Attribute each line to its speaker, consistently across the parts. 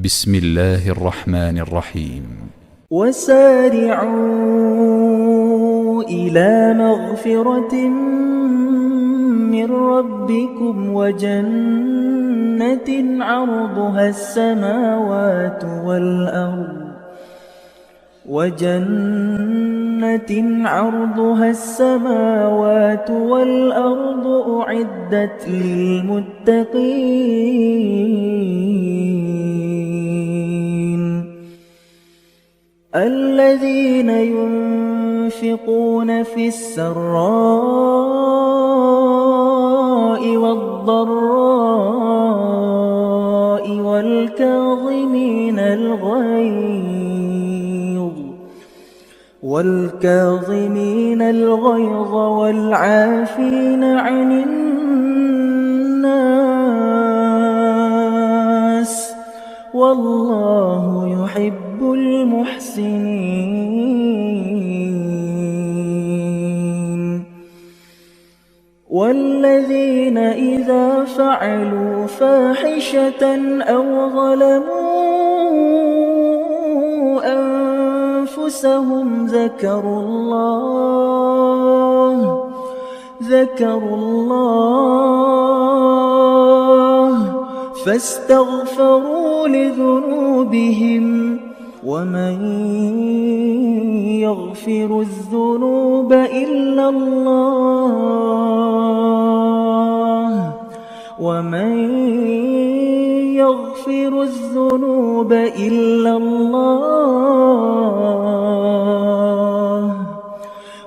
Speaker 1: بسم الله الرحمن الرحيم.
Speaker 2: وسارعوا إلى مغفرة من ربكم وجنة عرضها السماوات والأرض أعدت للمتقين الذين ينفقون في السراء والضراء والكاظمين الغيظ والعافين عن الناس والله يحب المحسنين والذين إذا فعلوا فاحشة أو ظلموا أنفسهم ذكروا الله فاستغفروا لذنوبهم ومن يغفر الذنوب إلا الله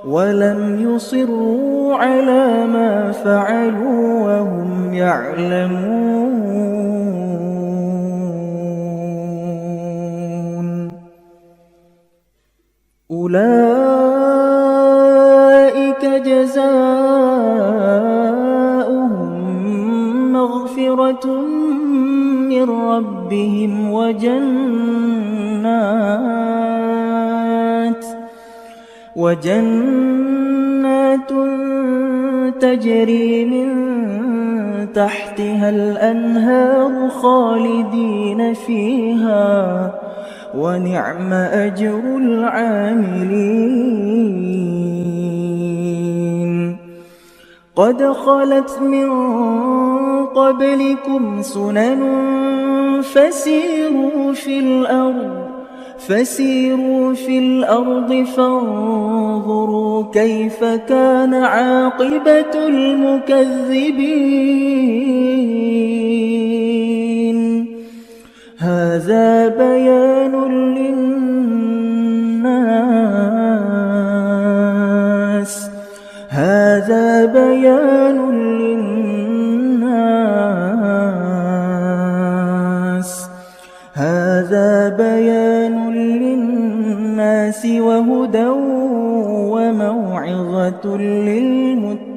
Speaker 2: ولم يصروا على ما فعلوا وهم يعلمون أولئك جزاؤهم مغفرة من ربهم وجنات تجري من تحتها الأنهار خالدين فيها ونعم أجر العاملين قد خلت من قبلكم سنن فسيروا في الأرض فانظروا كيف كان عاقبة المكذبين هذا بيان للناس وهدى وموعظة للمتقين.